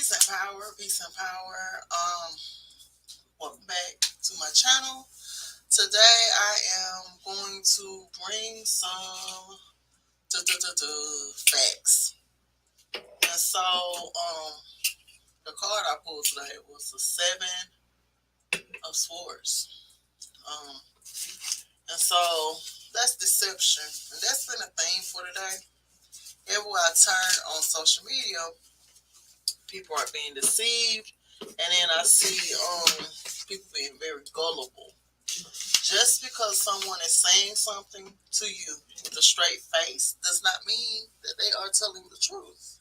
Peace and power, peace and power. Welcome back to my channel. Today I am going to bring some facts. And so, the card I pulled today was the Seven of Swords. Um, and so that's deception, and that's been a theme for today. Everywhere I turn on social media, people are being deceived, and then I see people being very gullible. Just because someone is saying something to you with a straight face does not mean that they are telling the truth.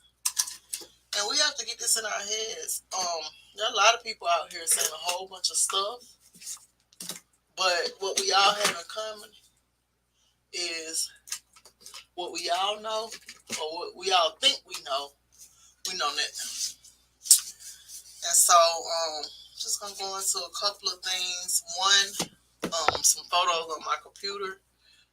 And we have to get this in our heads. There are a lot of people out here saying a whole bunch of stuff, but what we all have in common is what we all know, or what we all think we know nothing. And so, just gonna go into a couple of things. One, some photos on my computer.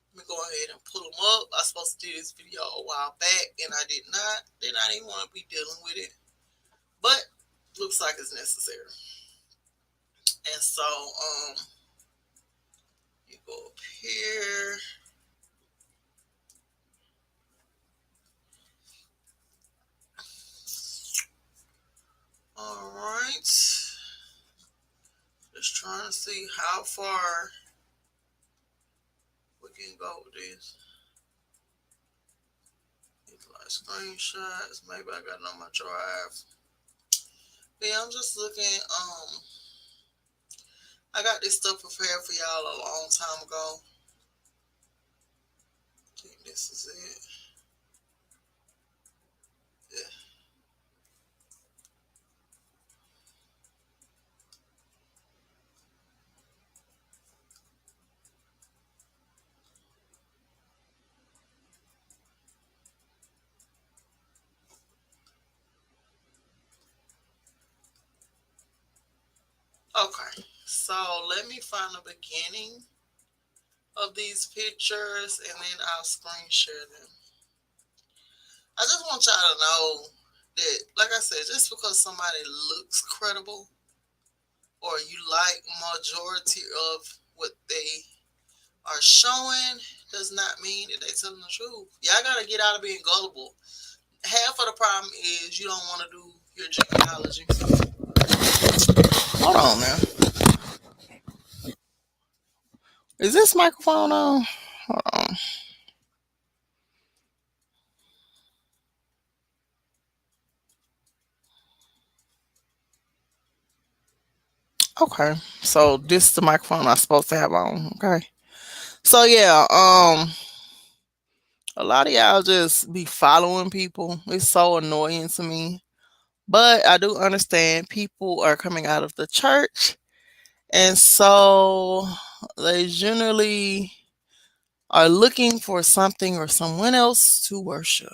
Let me go ahead and pull them up. I was supposed to do this video a while back, and I did not. Then I didn't want to be dealing with it, but looks like it's necessary. And so, you go up here. All right. Just trying to see how far we can go with this. These like screenshots. Maybe I got it on my drive. But yeah, I'm just looking. I got this stuff prepared for y'all a long time ago. I think this is it. Yeah. Okay, so let me find the beginning of these pictures and then I'll screen share them. I just want y'all to know that, like I said, just because somebody looks credible or you like majority of what they are showing does not mean that they're telling the truth. Y'all gotta get out of being gullible. Half of the problem is you don't want to do your genealogy. Hold on now. Is this microphone on? Hold on. Okay. So this is the microphone I'm supposed to have on. Okay. So yeah, a lot of y'all just be following people. It's so annoying to me. But I do understand people are coming out of the church. And so they generally are looking for something or someone else to worship.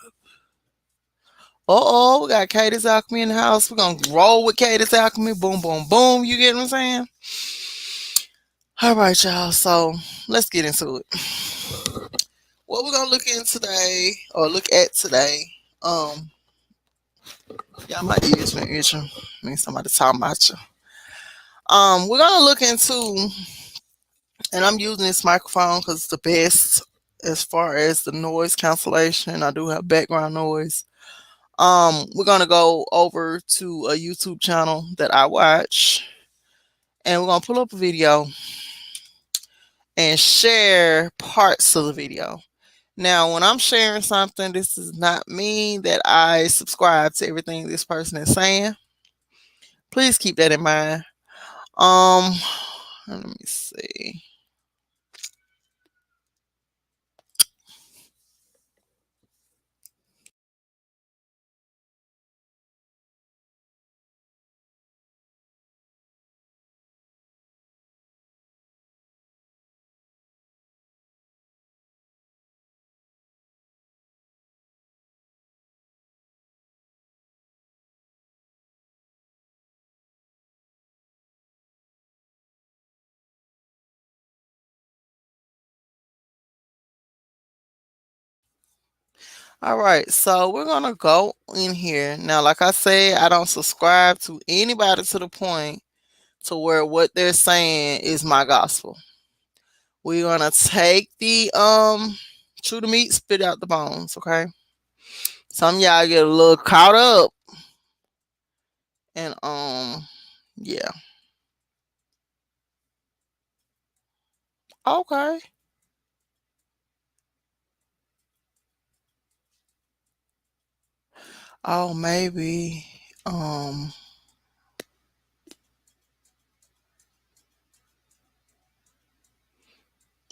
We got Katie's Alchemy in the house. We're going to roll with Katie's Alchemy. Boom, boom, boom. You get what I'm saying? All right, y'all. So let's get into it. What we're going to look in today, or look at today, yeah, my ears been itching. I mean, somebody talking about you. We're going to look into, and I'm using this microphone because it's the best as far as the noise cancellation. I do have background noise. We're gonna go over to a YouTube channel that I watch, and we're gonna pull up a video and share parts of the video. Now, when I'm sharing something, this does not mean that I subscribe to everything this person is saying. Please keep that in mind. Um, let me see. All right, so we're gonna go in here now. Like I said, I don't subscribe to anybody to the point to where what they're saying is my gospel. We're gonna take the chew the meat, spit out the bones. Okay, some of y'all get a little caught up, and yeah, okay. Oh, maybe um.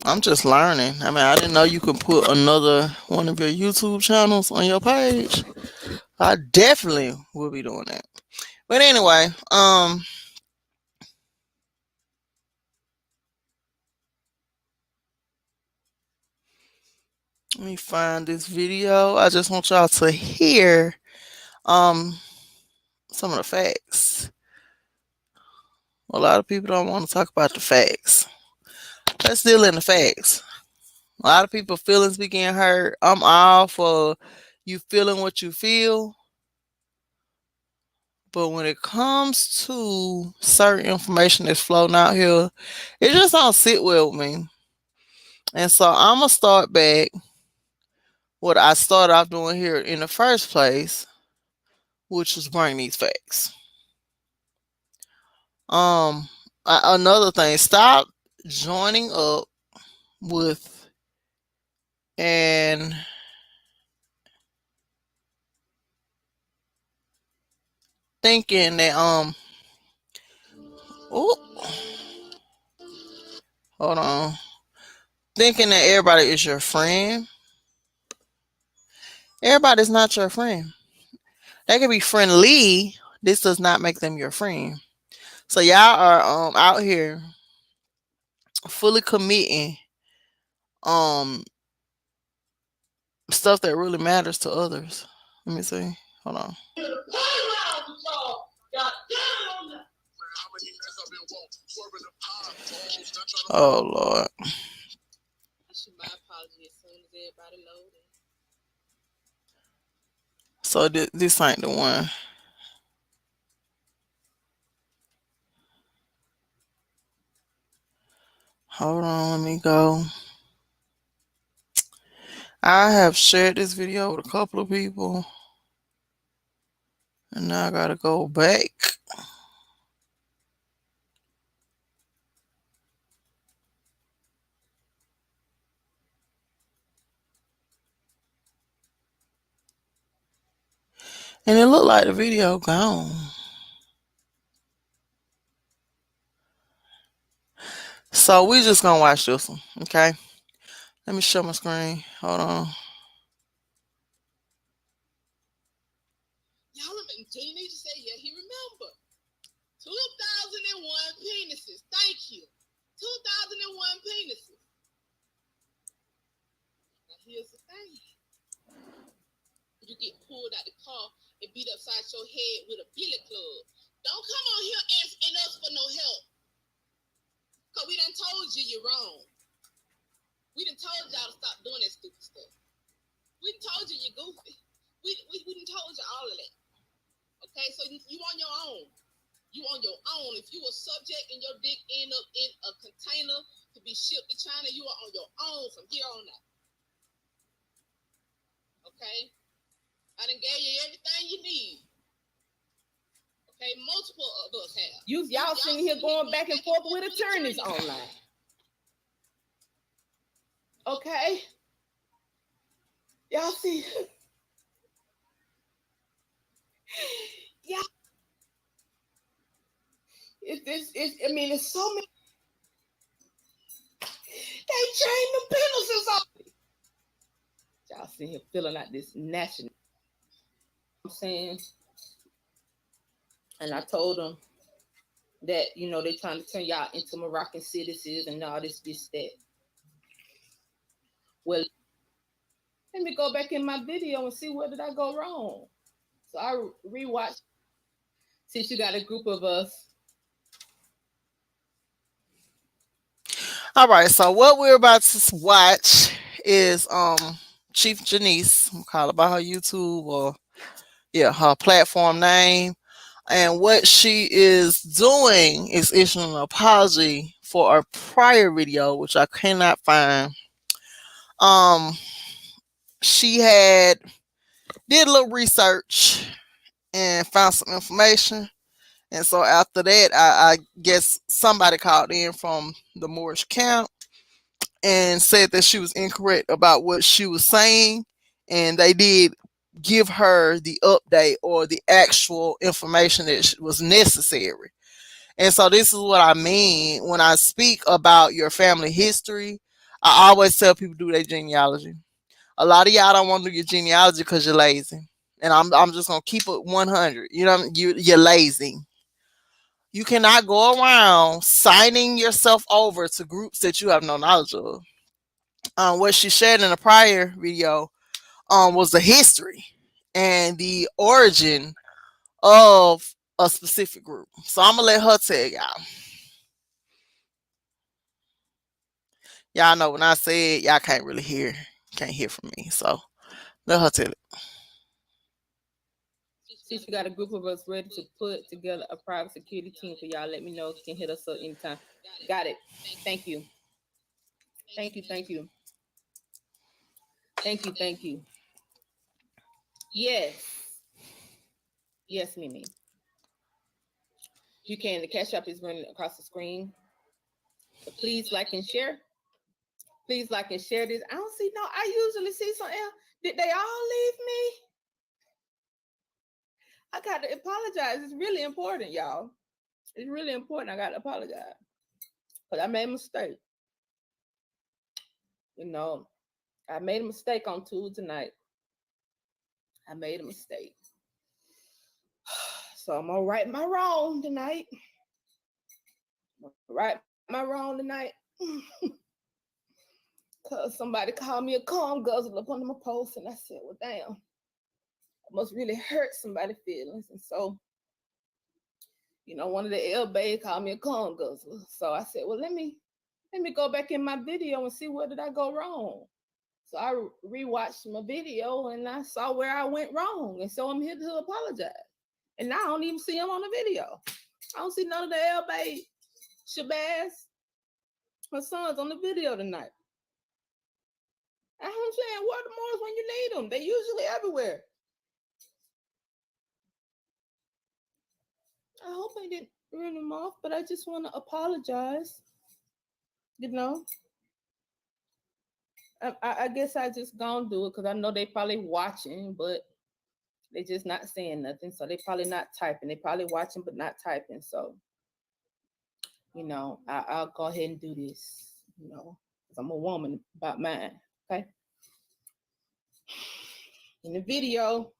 I'm just learning. I mean, I didn't know you could put another one of your YouTube channels on your page. I definitely will be doing that. But anyway, let me find this video. I just want y'all to hear um some of the facts. A lot of people don't want to talk about the facts. Let's deal in the facts. A lot of people feelings be getting hurt. I'm all for you feeling what you feel. But when it comes to certain information that's floating out here, it just don't sit well with me. And so I'm gonna start back what I started off doing here in the first place, which was bring these facts. Um, Another thing, stop joining up with and thinking that oh, hold on, thinking that everybody is your friend. Everybody's not your friend. They can be friendly. This does not make them your friend. So y'all are out here fully committing um stuff that really matters to others. Let me see. Hold on. Oh Lord. So this ain't the one. Hold on, let me go. I have shared this video with a couple of people. And now I gotta go back. And it looked like the video gone. So we just gonna watch this one, okay? Let me show my screen. Hold on. Y'all remember? You need to say, yeah, he remember. 2001 penises. Thank you. 2001 penises. Now here's the thing. You get pulled out the car and beat upside your head with a billy club. Don't come on here asking us for no help. Because we done told you you're wrong. We done told y'all to stop doing that stupid stuff. We done told you you're goofy. We done told you all of that. Okay, so you on your own. You on your own. If you were subject and your dick end up in a container to be shipped to China, you are on your own from here on out. Okay? I done gave you everything you need. Okay, multiple of us have. Y'all sitting here going back and forth with attorneys online. Okay? Y'all see? Yeah. It's so many. They train the penalties off. Y'all sitting here filling out this national. I'm saying, and I told them that they trying to turn y'all into Moroccan citizens and all this that. Well, let me go back in my video and see where did I go wrong. So I rewatched. Since you got a group of us. All right, so what we're about to watch is Chief Janice. I'm call her by her YouTube or yeah, her platform name. And what she is doing is issuing an apology for a prior video, which I cannot find. Um, she had did a little research and found some information. And so after that, I guess somebody called in from the Moorish camp and said that she was incorrect about what she was saying. And they did give her the update or the actual information that was necessary. And so this is what I mean when I speak about your family history. I always tell people do their genealogy. A lot of y'all don't want to do your genealogy because you're lazy. And I'm just gonna keep it 100. You know, you're lazy. You cannot go around signing yourself over to groups that you have no knowledge of. What she shared in a prior video was the history and the origin of a specific group. So I'm gonna let her tell y'all. Y'all know when I said y'all can't really hear, can't hear from me. So let her tell it. Since you got a group of us ready to put together a private security team for y'all, let me know. You can hit us up anytime. Got it. Thank you. Thank you. Thank you. Thank you. Thank you. Yes. Yes, Mimi. You can. The cash app is running across the screen. So please like and share. Please like and share this. I don't see no. I usually see something else. Did they all leave me? I got to apologize. It's really important, y'all. It's really important. I got to apologize. But I made a mistake. You know, I made a mistake on Tuesday night. I made a mistake. So I'm gonna right my wrong tonight. Right my wrong tonight. Cause somebody called me a calm guzzler up under my post, and I said, well, damn, I must really hurt somebody's feelings. And so, one of the L-Bay called me a calm guzzler. So I said, well, let me go back in my video and see where did I go wrong. So I rewatched my video and I saw where I went wrong. And so I'm here to apologize. And now I don't even see him on the video. I don't see none of the L-Bay, Shabazz, her sons on the video tonight. I'm saying, where the Moors when you need them? They usually everywhere. I hope I didn't run them off, but I just want to apologize. I guess I just gonna do it because I know they probably watching, but they just not saying nothing. So they probably not typing. They probably watching but not typing. So, I'll go ahead and do this, because I'm a woman about mine. Okay. In the video,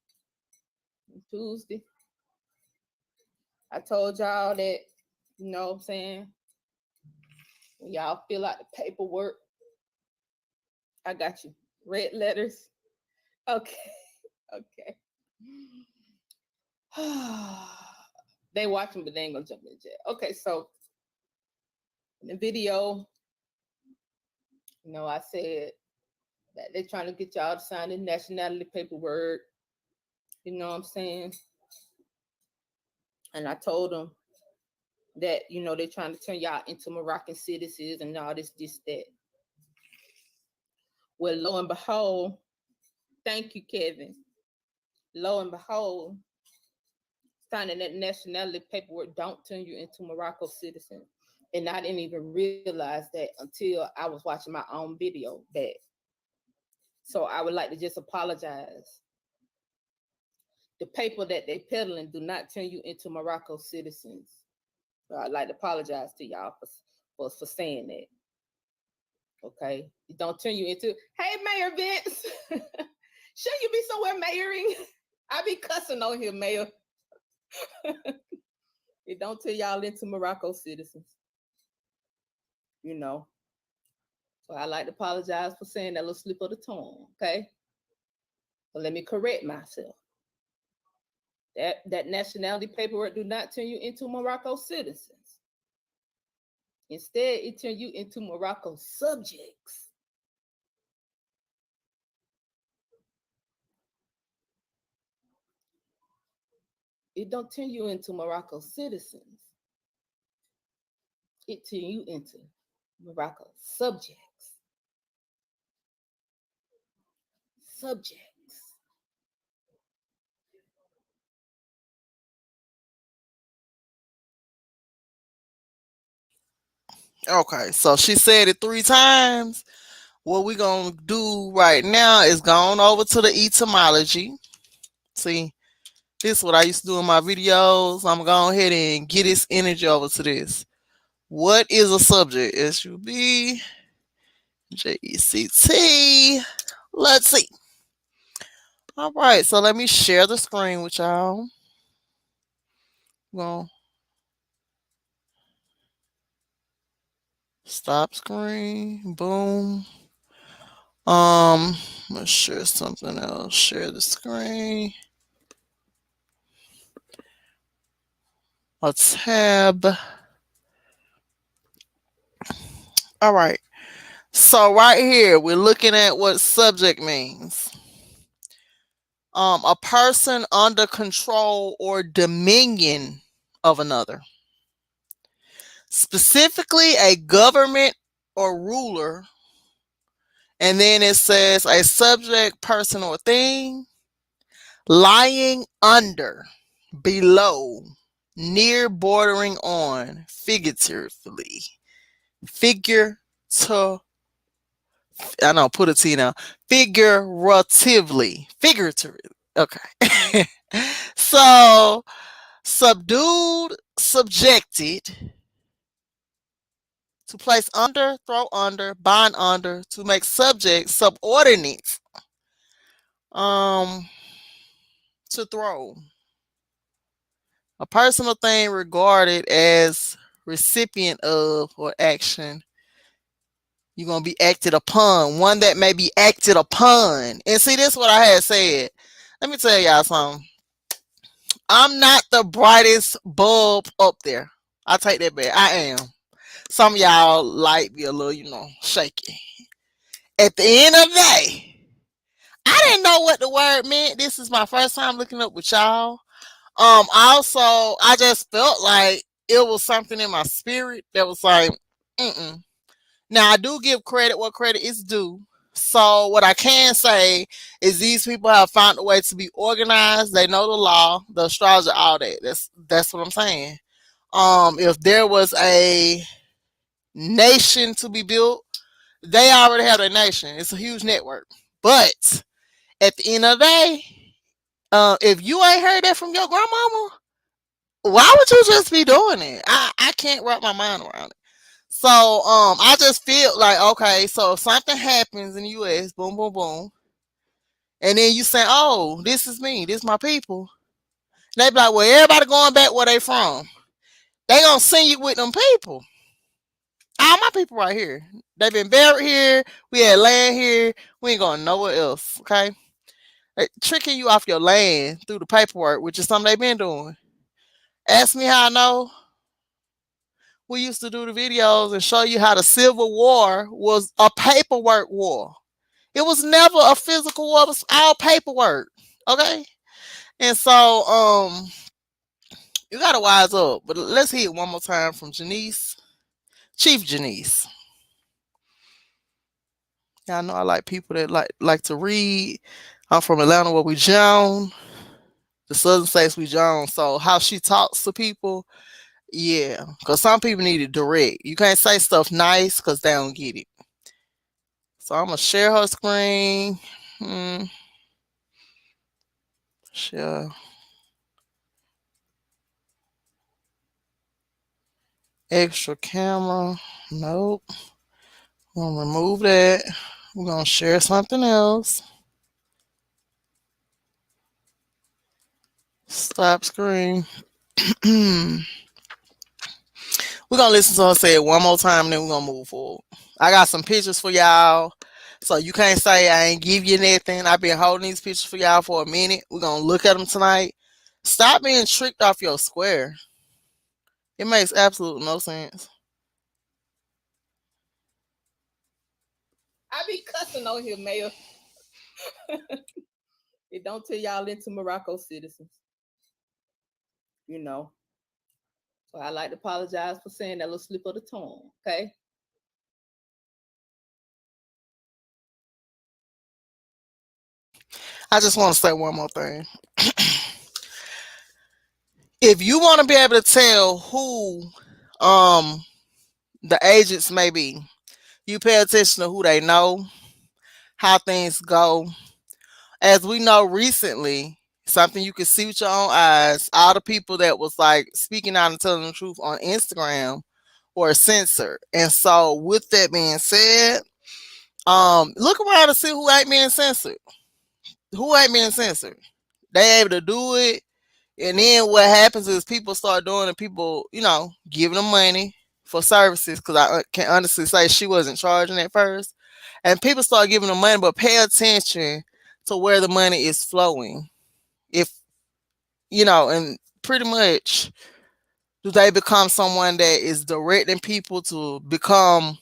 Tuesday, I told y'all that, what I'm saying, when y'all fill out the paperwork, I got you. Red letters. Okay. Okay. They watching, but they ain't gonna jump in jail. Okay, so in the video, I said that they're trying to get y'all to sign the nationality paperwork. You know what I'm saying? And I told them that, they're trying to turn y'all into Moroccan citizens and all this, that. Well, lo and behold, thank you, Kevin. Lo and behold, signing that nationality paperwork don't turn you into Morocco citizen. And I didn't even realize that until I was watching my own video back. So I would like to just apologize. The paper that they peddling do not turn you into Morocco citizens. So I'd like to apologize to y'all for saying that. Okay? It don't turn you into, hey, Mayor Vince. Shouldn't you be somewhere mayoring? I be cussing on here, Mayor. It don't turn y'all into Morocco citizens. So I like to apologize for saying that little slip of the tongue, okay? But let me correct myself. That nationality paperwork do not turn you into Morocco citizens. Instead, it turns you into Morocco subjects. It don't turn you into Morocco citizens. It turn you into Morocco subjects. Subjects. Okay, so she said it 3 times. What we gonna do right now is go on over to the etymology. See, this is what I used to do in my videos. I'm gonna go ahead and get this energy over to this. What is a subject? SUBJECT. Let's see. All right, so let me share the screen with y'all. Well, stop screen. Boom. Let's share something else. Share the screen. A tab. All right. So right here, we're looking at what subject means. A person under control or dominion of another. Specifically, a government or ruler. And then it says a subject, person, or thing lying under, below, near, bordering on, figuratively. Figure to, I know, put a T now. Figuratively. Figuratively. Okay. So, subdued, subjected, to place under, throw under, bind under, to make subject, subordinate, um, to throw. A personal thing regarded as recipient of or action. You're gonna be acted upon. One that may be acted upon. And see, this is what I had said. Let me tell y'all something. I'm not the brightest bulb up there. I take that back. I am. Some of y'all light be a little, shaky. At the end of the day, I didn't know what the word meant. This is my first time looking up with y'all. Also, I just felt like it was something in my spirit that was like, mm-mm. Now, I do give credit where credit is due. So, what I can say is these people have found a way to be organized. They know the law, the astrology, all that. That's what I'm saying. If there was a nation to be built, they already have a nation. It's a huge network. But at the end of the day, if you ain't heard that from your grandmama, why would you just be doing it? I can't wrap my mind around it. So I just feel like, okay, so if something happens in the US, boom, boom, boom, and then you say, oh, this is me, this is my people. They be like, well, everybody going back where they from. They gonna send you with them people. All my people right here. They been buried here. We had land here. We ain't going nowhere else. Okay. They tricking you off your land through the paperwork, which is something they've been doing. Ask me how I know. We used to do the videos and show you how the Civil War was a paperwork war. It was never a physical war, it was all paperwork. Okay? And so you gotta wise up. But let's hear it one more time from Janice. Chief Janice. Y'all know I like people that like to read. I'm from Atlanta where we Joan. The Southern States we Joan. So how she talks to people, yeah. Because some people need it direct. You can't say stuff nice because they don't get it. So I'm gonna share her screen. Share extra camera. Nope. I'm gonna remove that. We're gonna share something else. Stop screen. We're gonna listen to her say it one more time and then we're gonna move forward. I got some pictures for y'all. So you can't say I ain't give you nothing. I've been holding these pictures for y'all for a minute. We're gonna look at them tonight. Stop being tricked off your square. It makes absolute no sense. I be cussing on here, Mayor. It don't tell y'all into Morocco citizens. you know. So I like to apologize for saying that little slip of the tongue. Okay. I just want to say one more thing. If you want to be able to tell who um the agents may be, you pay attention to who they know, how things go. As we know recently, something you can see with your own eyes, all the people that was like speaking out and telling the truth on Instagram were censored. And so with that being said, look around to see who ain't being censored. Who ain't being censored? They able to do it. And then what happens is people start doing it, people, giving them money for services. Because I can honestly say she wasn't charging at first. And people start giving them money, but pay attention to where the money is flowing. If, and pretty much do they become someone that is directing people to become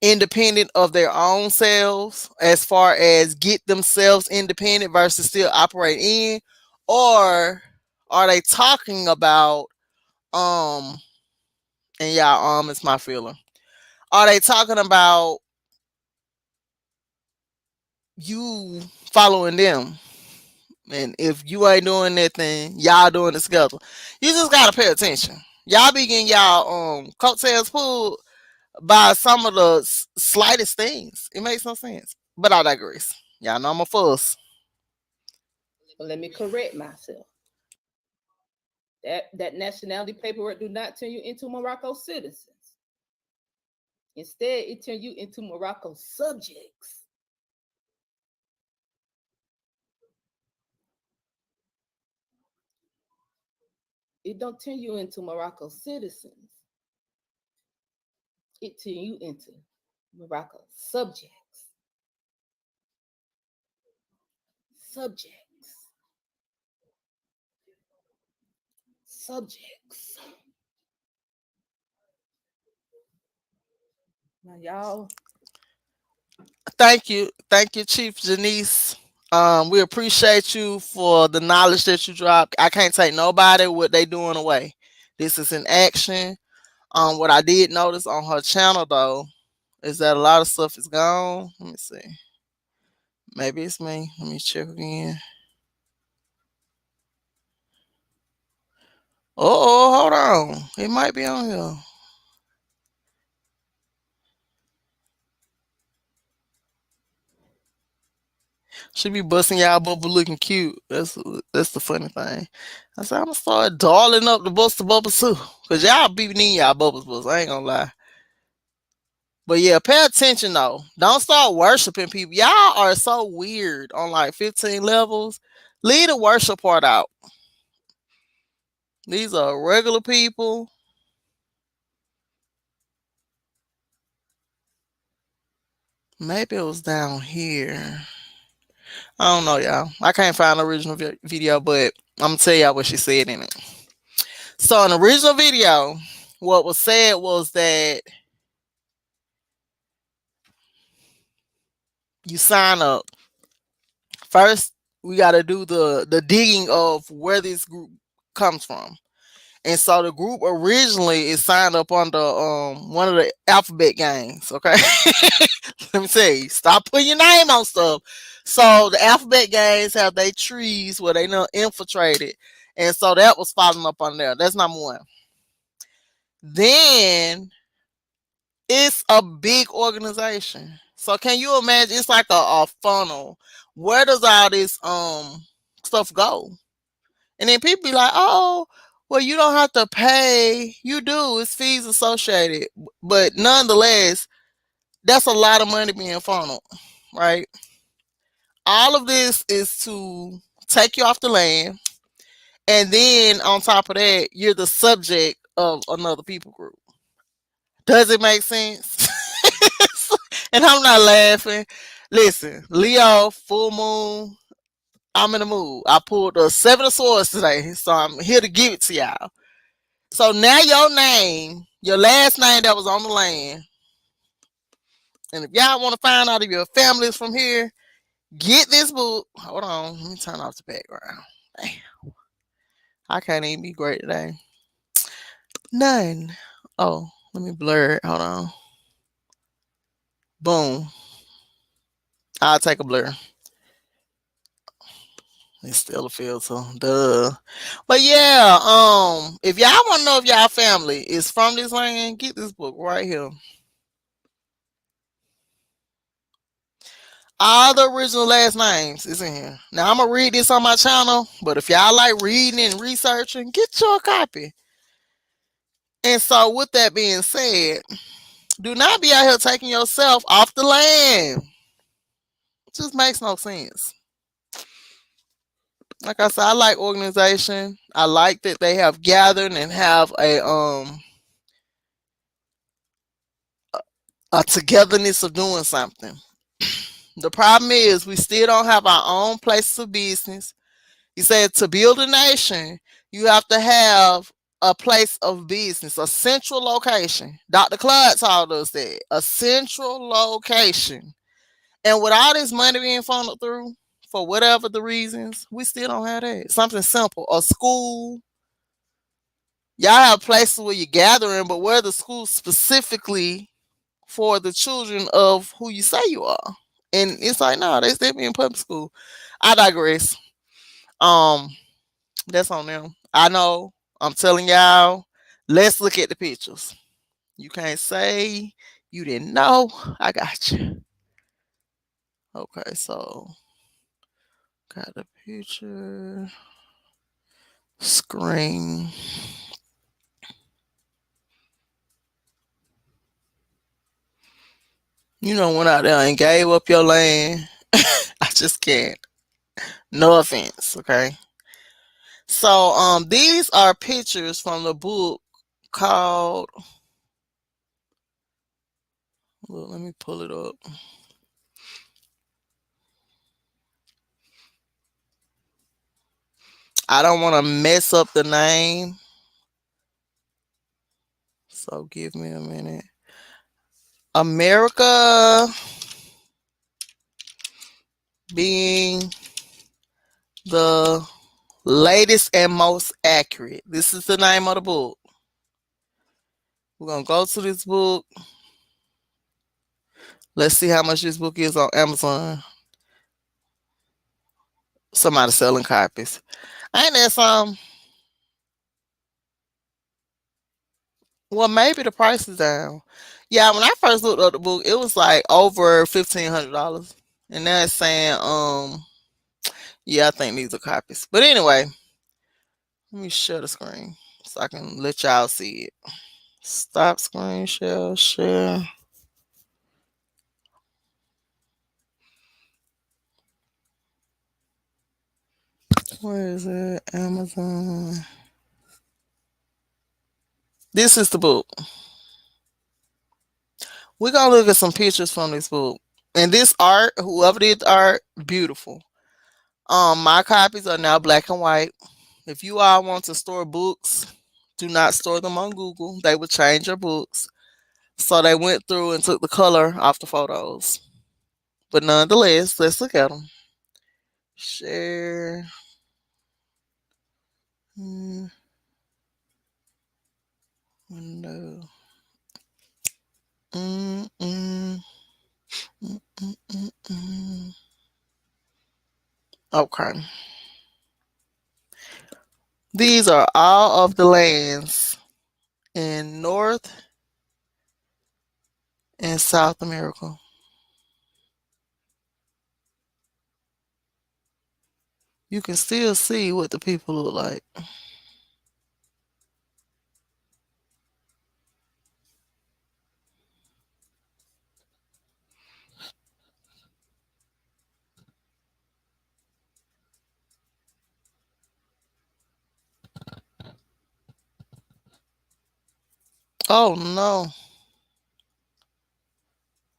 independent of their own selves as far as get themselves independent versus still operate in, or are they talking about um and y'all it's my feeling, are they talking about you following them? And if you ain't doing that, then y'all doing it together. You just gotta pay attention. Y'all be getting y'all coattails pulled by some of the slightest things. It makes no sense. But I digress. Y'all know I'm a fuss. But let me correct myself. That nationality paperwork do not turn you into Morocco citizens. Instead, it turns you into Morocco subjects. It don't turn you into Morocco citizens. It turn you into Morocco subjects. Subjects. Subjects. Now, y'all. Thank you, Chief Janice. We appreciate you for the knowledge that you dropped. I can't take nobody what they doing away. This is in action. What I did notice on her channel though is that a lot of stuff is gone. Let me see. Maybe it's me. Let me check again. Oh, hold on. It might be on here. She be busting y'all bubble looking cute. That's the funny thing. I said I'm gonna start darling up the bust the bubbles too, cause y'all be needing y'all bubbles bust. I ain't gonna lie. But yeah, pay attention though. Don't start worshiping people. Y'all are so weird on like 15 levels. Leave the worship part out. These are regular people. Maybe it was down here. I don't know, y'all. I can't find the original video, but I'm gonna tell y'all what she said in it. So in the original video, what was said was that you sign up. First, we gotta do the digging of where this group comes from. And so the group originally is signed up under one of the alphabet gangs. Okay. Let me tell you, stop putting your name on stuff. So the alphabet gangs have their trees where they not infiltrated. And so that was falling up on there. That's number one. Then it's a big organization. So can you imagine? It's like a funnel. Where does all this stuff go? And then people be like, oh, well, you don't have to pay. You do. It's fees associated. But nonetheless, that's a lot of money being funneled, right? All of this is to take you off the land. And then on top of that, you're the subject of another people group. Does it make sense? And I'm not laughing. Listen, Leo, full moon, I'm in the mood. I pulled the Seven of Swords today, so I'm here to give it to y'all. So now your name, your last name that was on the land, and if y'all want to find out if your family is from here, get this book. Hold on, let me turn off the background. Damn. I can't even be great today. None. Oh, let me blur it. Hold on. Boom. I'll take a blur. It's still a filter. Duh. But yeah, if y'all want to know if y'all family is from this land, get this book right here. All the original last names is in here. Now I'm gonna read this on my channel, but if y'all like reading and researching, get your copy. And so, with that being said, do not be out here taking yourself off the land. It just makes no sense. Like I said, I like organization. I like that they have gathered and have a togetherness of doing something. The problem is we still don't have our own places of business. He said to build a nation, you have to have a place of business, a central location. Dr. Claude told us that a central location. And with all this money being funneled through, for whatever the reasons, we still don't have that. Something simple, a school. Y'all have places where you're gathering, but where the school specifically for the children of who you say you are. And it's like, no, they still be in public school. I digress. Um, that's on them. I know. I'm telling y'all, let's look at the pictures. You can't say you didn't know. I got you. Okay, so got the picture. Screen. You know, went out there and gave up your land. I just can't. No offense, okay? So these are pictures from the book called, well, let me pull it up. I don't want to mess up the name. So give me a minute. America being the latest and most accurate. This is the name of the book. We're going to go to this book. Let's see how much this book is on Amazon. Somebody selling copies. Ain't that some? Well, maybe the price is down. Yeah, when I first looked up the book, it was like over $1,500. And now it's saying, yeah, I think these are copies. But anyway, let me share the screen so I can let y'all see it. Stop screen share, share. Where is it? Amazon. This is the book. We're gonna look at some pictures from this book. And this art, whoever did the art, beautiful. My copies are now black and white. If you all want to store books, do not store them on Google. They will change your books. So they went through and took the color off the photos. But nonetheless, let's look at them. Share. Window. Mm, mm, mm, mm, mm, mm. Okay. These are all of the lands in North and South America. You can still see what the people look like. Oh no.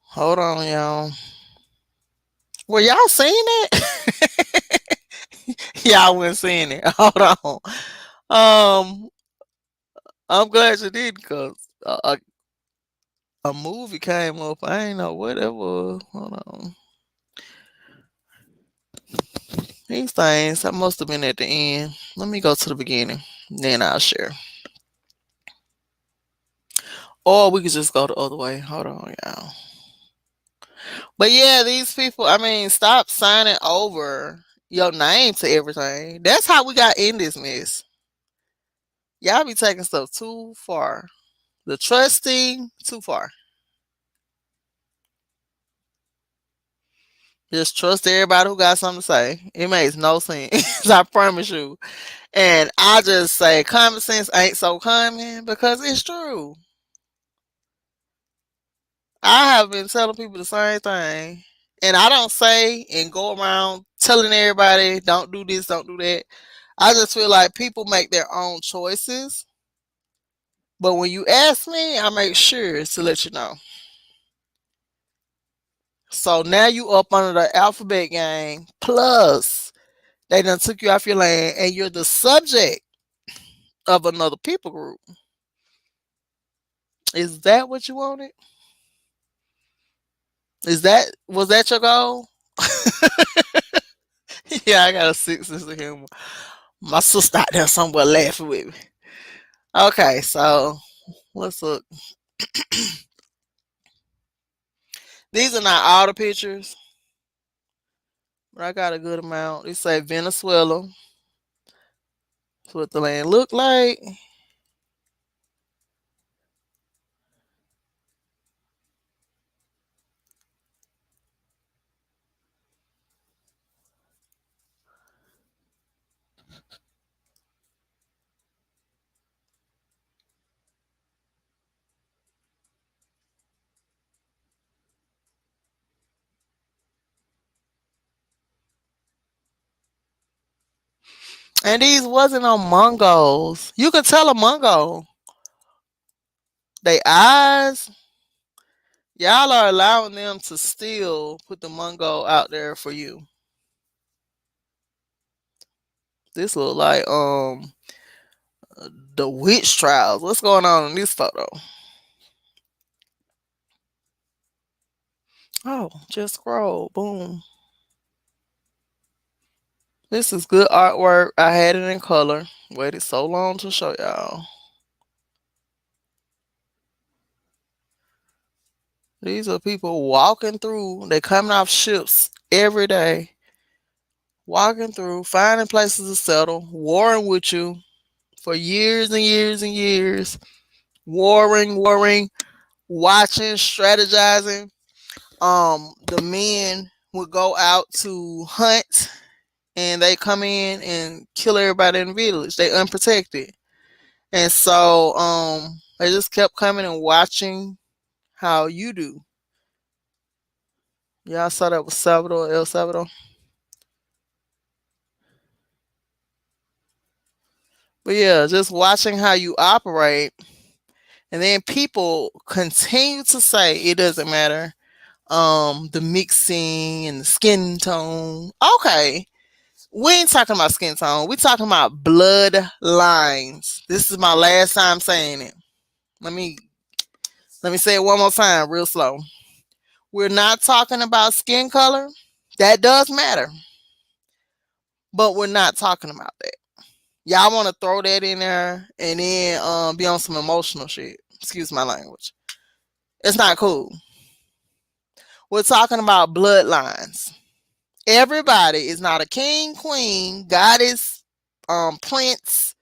Hold on, y'all. Were y'all seeing it? Y'all weren't seeing it. Hold on. Um, I'm glad you did because a movie came up. I ain't know what it was. Hold on. These things, I must have been at the end. Let me go to the beginning. Then I'll share. Or we could just go the other way. Hold on, y'all. But yeah, these people, I mean, stop signing over your name to everything. That's how we got in this mess. Y'all be taking stuff too far. The trusting, too far. Just trust everybody who got something to say. It makes no sense. I promise you. And I just say common sense ain't so common because it's true. I have been telling people the same thing. And I don't say and go around telling everybody, don't do this, don't do that. I just feel like people make their own choices. But when you ask me, I make sure to let you know. So now you up under the alphabet gang. Plus, they done took you off your lane and you're the subject of another people group. Is that what you wanted? Was that your goal? Yeah, I got a sick sense of humor. My sister out there somewhere laughing with me. Okay, so let's look. These are not all the pictures, but I got a good amount. They say Venezuela. That's what the land look like. And these wasn't on Mongos. You can tell a Mongo. They eyes, y'all are allowing them to still put the Mungo out there for you. This look like the witch trials. What's going on in this photo? Oh, just scroll. Boom. This is good artwork. I had it in color. Waited so long to show y'all. These are people walking through. They coming off ships every day. Walking through, finding places to settle, warring with you for years and years and years. Warring, watching, strategizing. The men would go out to hunt and they come in and kill everybody in the village. They unprotected. And so they just kept coming and watching how you do. Y'all saw that was Salvador, El Salvador. But yeah, just watching how you operate. And then people continue to say it doesn't matter. The mixing and the skin tone. Okay. We ain't talking about skin tone. We talking about bloodlines. This is my last time saying it. Let me say it one more time, real slow. We're not talking about skin color. That does matter. But we're not talking about that. Y'all want to throw that in there and then be on some emotional shit. Excuse my language. It's not cool. We're talking about bloodlines. Everybody is not a king, queen, goddess, prince.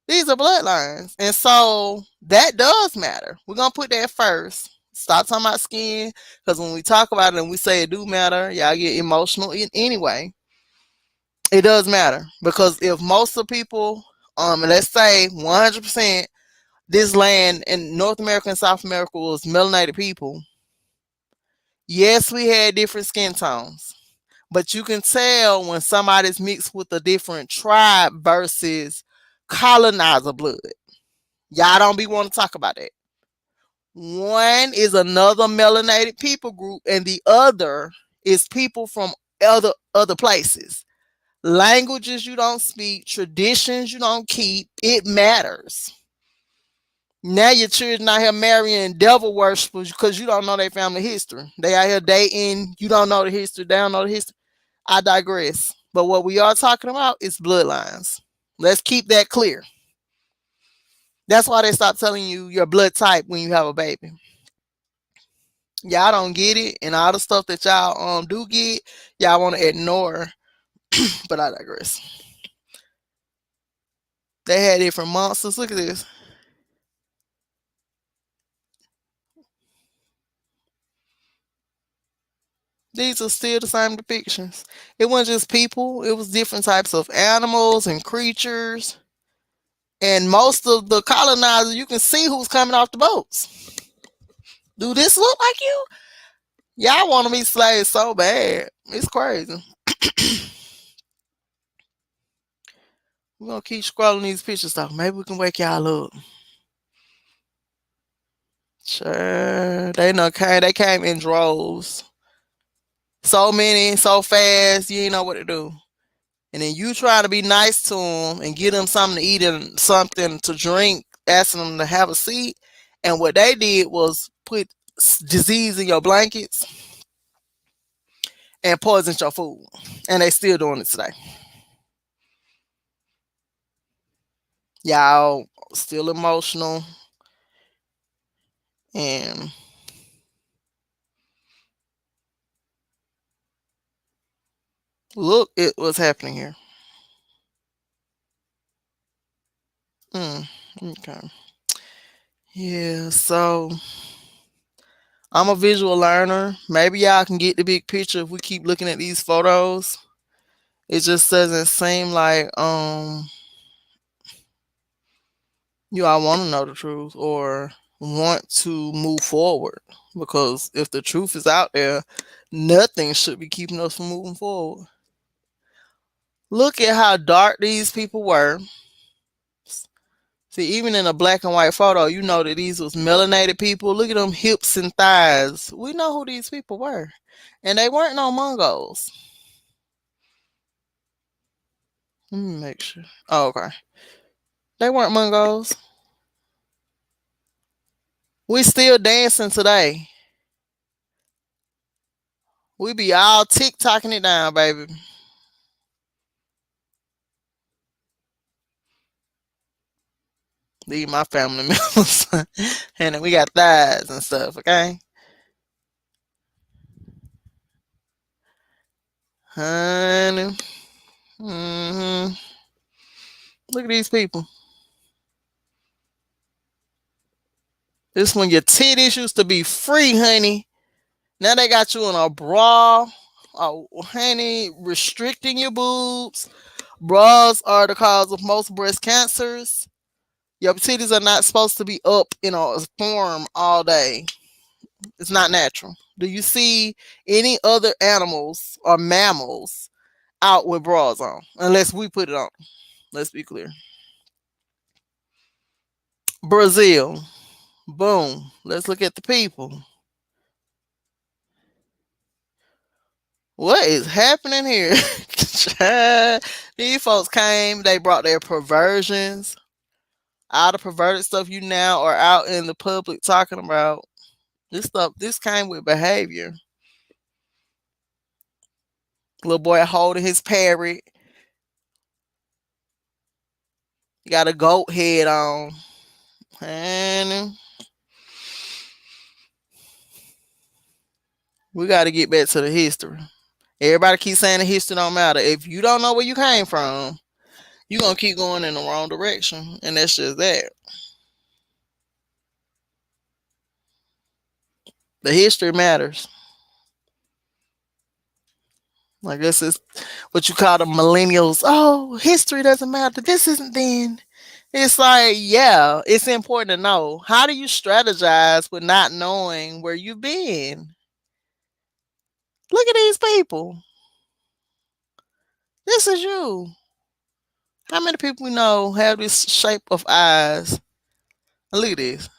These are bloodlines. And so that does matter. We're going to put that first. Stop talking about skin. Because when we talk about it and we say it do matter, y'all get emotional anyway. It does matter. Because if most of the people, let's say 100%, this land in North America and South America was melanated people. Yes, we had different skin tones. But you can tell when somebody's mixed with a different tribe versus colonizer blood. Y'all don't be wanting to talk about that. One is another melanated people group, and the other is people from other places. Languages you don't speak, traditions you don't keep, it matters. Now your children out here marrying devil worshippers because you don't know their family history. They out here dating, you don't know the history, they don't know the history. I digress. But what we are talking about is bloodlines. Let's keep that clear. That's why they stop telling you your blood type when you have a baby. Y'all don't get it, and all the stuff that y'all do get, y'all want to ignore. But I digress. They had different monsters. Look at this. These are still the same depictions. It wasn't just people, it was different types of animals and creatures. And most of the colonizers, you can see who's coming off the boats. Do this look like you? Y'all want to be slaves so bad. It's crazy. We're going to keep scrolling these pictures though. Maybe we can wake y'all up. Sure. They came in droves. So many, so fast, you ain't know what to do. And then you try to be nice to them and get them something to eat and something to drink, asking them to have a seat. And what they did was put disease in your blankets and poison your food. And they still doing it today. Y'all still emotional. And look at what's happening here. Okay. Yeah, so I'm a visual learner. Maybe y'all can get the big picture if we keep looking at these photos. It just doesn't seem like you all want to know the truth or want to move forward. Because if the truth is out there, nothing should be keeping us from moving forward. Look at how dark these people were. See, even in a black and white photo, you know that these was melanated people. Look at them hips and thighs. We know who these people were. And they weren't no Mongols. Let me make sure. Oh, okay. They weren't Mongols. We still dancing today. We be all TikToking it down, baby. These my family members. And then we got thighs and stuff, okay? Honey. Look at these people. This when your titties used to be free, honey. Now they got you in a bra. Oh, honey, restricting your boobs. Bras are the cause of most breast cancers. Your titties are not supposed to be up in a form all day. It's not natural. Do you see any other animals or mammals out with bras on? Unless we put it on. Let's be clear. Brazil. Boom. Let's look at the people. What is happening here? These folks came, they brought their perversions. All the perverted stuff you now are out in the public talking about. This stuff, this came with behavior. Little boy holding his parrot. He got a goat head on. And we got to get back to the history. Everybody keeps saying the history don't matter. If you don't know where you came from, you're going to keep going in the wrong direction. And that's just that. The history matters. Like this is what you call the millennials. Oh, history doesn't matter. This isn't then. It's like, yeah, it's important to know. How do you strategize with not knowing where you've been? Look at these people. This is you. How many people we know have this shape of eyes? Look at this.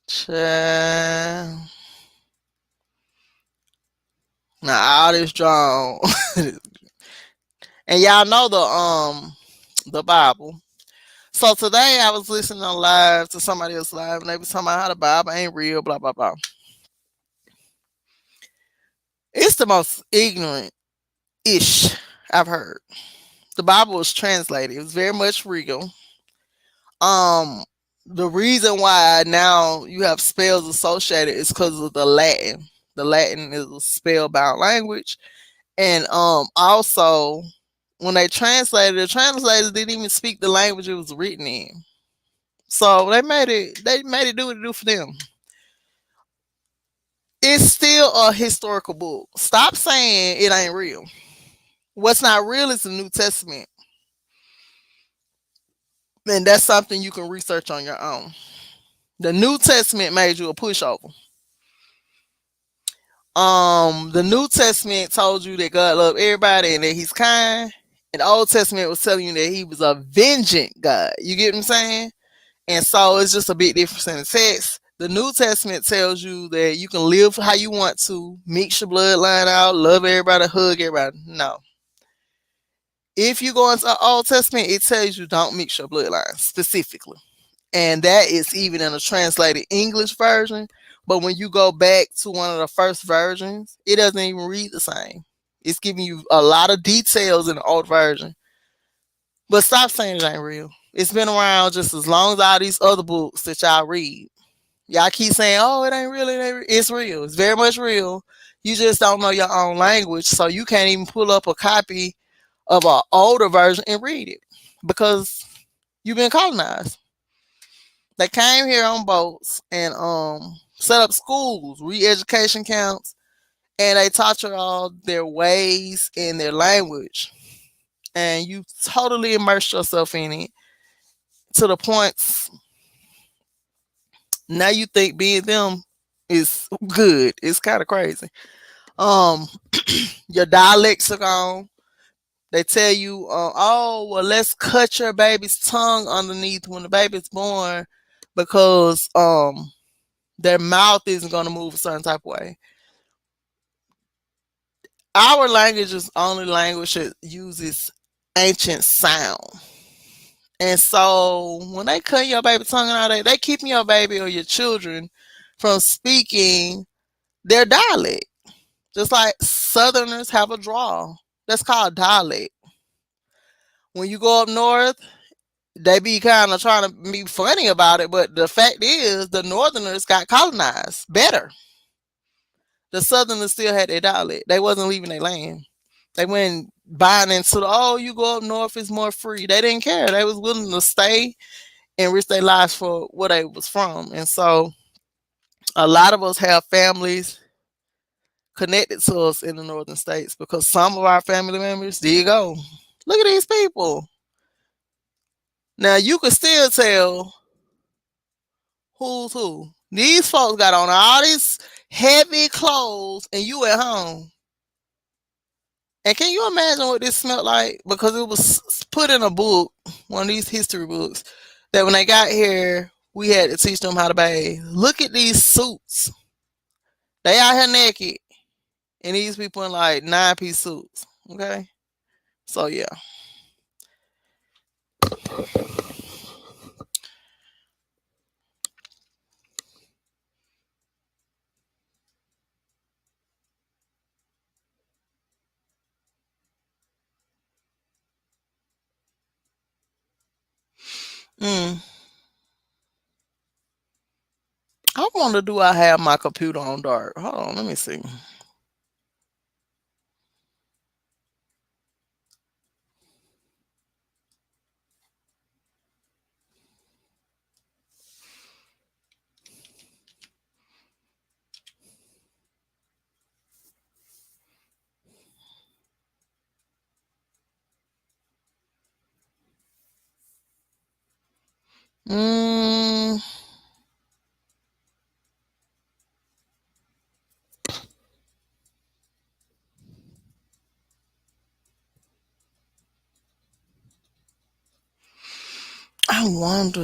Child. Now all this drawn. And y'all know the Bible. So today I was listening on live to somebody else live and they was talking about how the Bible ain't real, blah blah blah. It's the most ignorant ish. I've heard the Bible was translated. It was very much real. Um, the reason why now you have spells associated is because of the Latin. The Latin is a spellbound language, and also when they translated, the translators didn't even speak the language it was written in. So they made it do what it do for them. It's still a historical book. Stop saying it ain't real. What's not real is the New Testament, and that's something you can research on your own. The New Testament made you a pushover. The New Testament told you that God loved everybody and that He's kind. And the Old Testament was telling you that He was a vengeant God. You get what I'm saying? And so it's just a big difference in the text. The New Testament tells you that you can live how you want to, mix your bloodline out, love everybody, hug everybody. No. If you go into the Old Testament, it tells you don't mix your bloodline specifically. And that is even in a translated English version. But when you go back to one of the first versions, it doesn't even read the same. It's giving you a lot of details in the old version. But stop saying it ain't real. It's been around just as long as all these other books that y'all read. Y'all keep saying, "Oh, it ain't real. It ain't real." It's real. It's very much real. You just don't know your own language, so you can't even pull up a copy of an older version and read it because you've been colonized. They came here on boats and set up schools, re-education camps, and they taught you all their ways and their language. And you totally immersed yourself in it to the point now you think being them is good. It's kind of crazy. Um, your dialects are gone. They tell you, oh, well, let's cut your baby's tongue underneath when the baby's born because their mouth isn't going to move a certain type of way. Our language is only language that uses ancient sound. And so when they cut your baby tongue and all that, they keeping your baby or your children from speaking their dialect. Just like Southerners have a drawl. That's called dialect. When you go up north, they be kind of trying to be funny about it, but the fact is the Northerners got colonized better. The Southerners still had their dialect. They wasn't leaving their land. They went buying into the, oh, you go up north, it's more free. They didn't care. They was willing to stay and risk their lives for where they was from. And so a lot of us have families connected to us in the northern states because some of our family members did go. Look at these people. Now you can still tell who's who. These folks got on all these heavy clothes and you at home. And can you imagine what this smelled like? Because it was put in a book, one of these history books, that when they got here, we had to teach them how to bathe. Look at these suits. They out here naked. And these people in like 9-piece suits. Okay? So yeah. Mm. I wonder, do I have my computer on dark? Hold on, let me see. Mm, I wonder.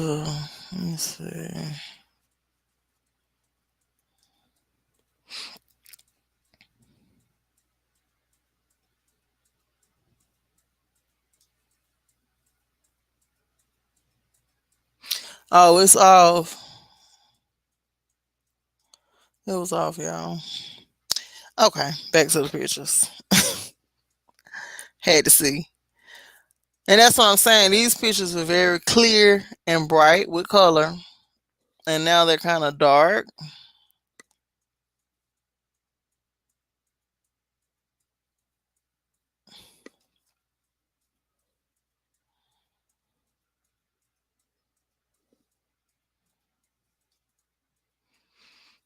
Let me see. Oh, it's off. It was off, y'all. Okay, back to the pictures. Had to see. And that's what I'm saying. These pictures were very clear and bright with color. And now they're kind of dark.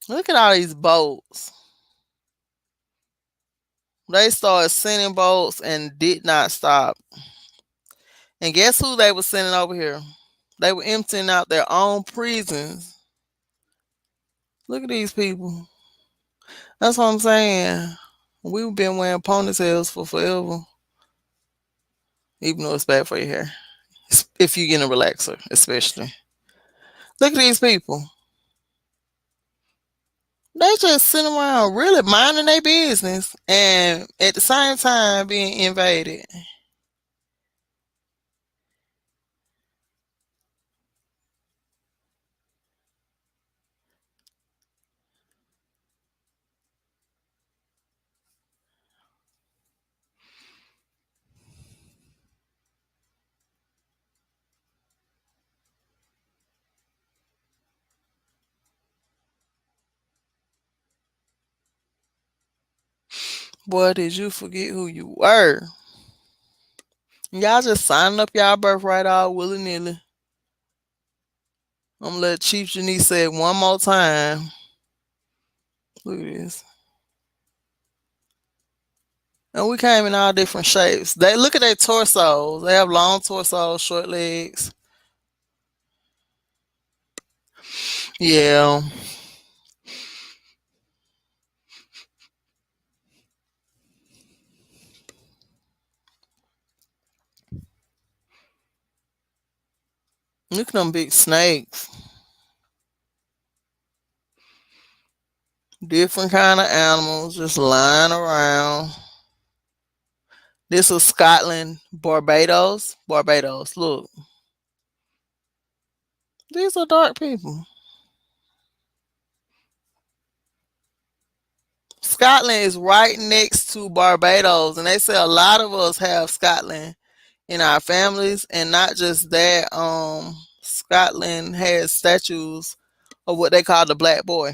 Look at all these boats. They started sending boats and did not stop. And guess who they were sending over here? They were emptying out their own prisons. Look at these people. That's what I'm saying. We've been wearing ponytails for forever. Even though it's bad for your hair. If you get a relaxer, especially. Look at these people. They just sitting around really minding their business and at the same time being invaded. Boy, did you forget who you were? Y'all just signing up y'all birthright all willy nilly. I'm gonna let Chief Janice say it one more time. Look at this. And we came in all different shapes. They look at their torsos. They have long torsos, short legs. Yeah. Look at them big snakes. Different kind of animals just lying around. This is Scotland, Barbados. Barbados, look. These are dark people. Scotland is right next to Barbados, and they say a lot of us have Scotland in our families, and not just that. Scotland has statues of what they call the Black Boy.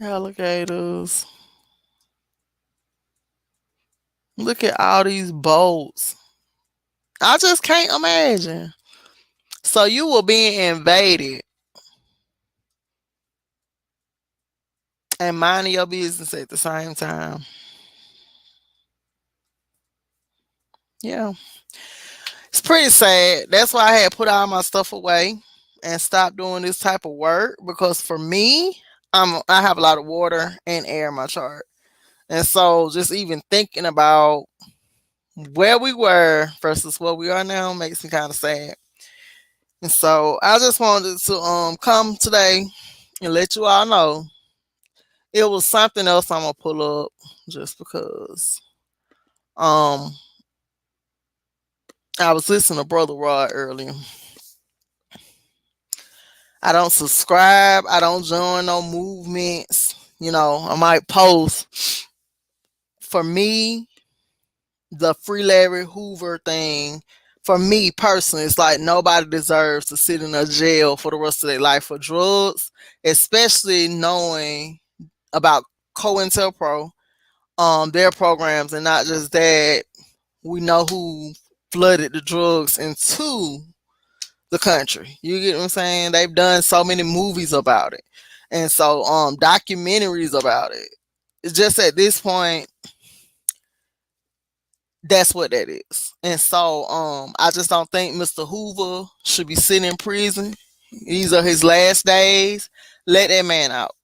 Alligators. Look at all these boats. I just can't imagine. So you were being invaded and minding your business at the same time. Yeah. It's pretty sad. That's why I had put all my stuff away and stopped doing this type of work because for me, I have a lot of water and air in my chart. And so just even thinking about where we were versus where we are now makes me kind of sad. And so I just wanted to come today and let you all know it was something else I'm gonna pull up just because I was listening to Brother Rod earlier. I don't subscribe. I don't join no movements. You know, I might post. For me, the Free Larry Hoover thing, for me personally, it's like nobody deserves to sit in a jail for the rest of their life for drugs, especially knowing about COINTELPRO, their programs, and not just that, we know who flooded the drugs into the country. You get what I'm saying? They've done so many movies about it. And so documentaries about it. It's just at this point, that's what that is. And so I just don't think Mr. Hoover should be sitting in prison. These are his last days. Let that man out.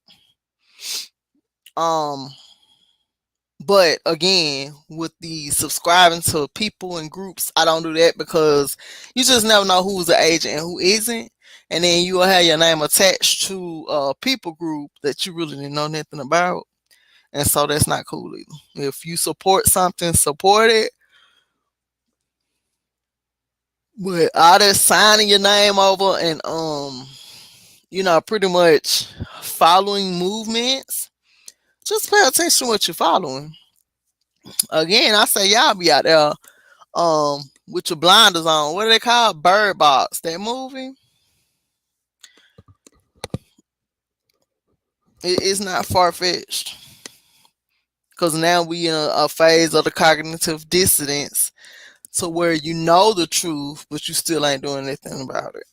Um But again, with the subscribing to people and groups, I don't do that because you just never know who's an agent and who isn't. And then you will have your name attached to a people group that you really didn't know nothing about. And so that's not cool either. If you support something, support it. But all that signing your name over and pretty much following movements, just pay attention to what you're following. Again, I say y'all be out there with your blinders on. What do they call Bird Box? That movie? It's not far fetched. Because now we in a phase of the cognitive dissonance to where you know the truth, but you still ain't doing anything about it.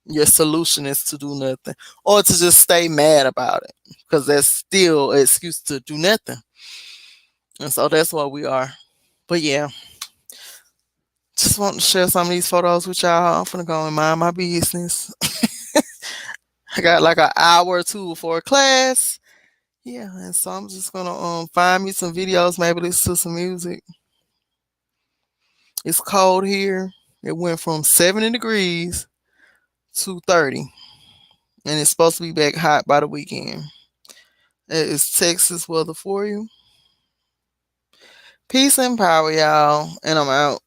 Your solution is to do nothing or to just stay mad about it because that's still an excuse to do nothing. And so that's what we are. But yeah, just want to share some of these photos with y'all. I'm finna go and mind my business. I got like an hour or two before class. Yeah, and so I'm just gonna find me some videos, maybe listen to some music. It's cold here. It went from 70 degrees to 30. And it's supposed to be back hot by the weekend. That is Texas weather for you. Peace and power, y'all. And I'm out.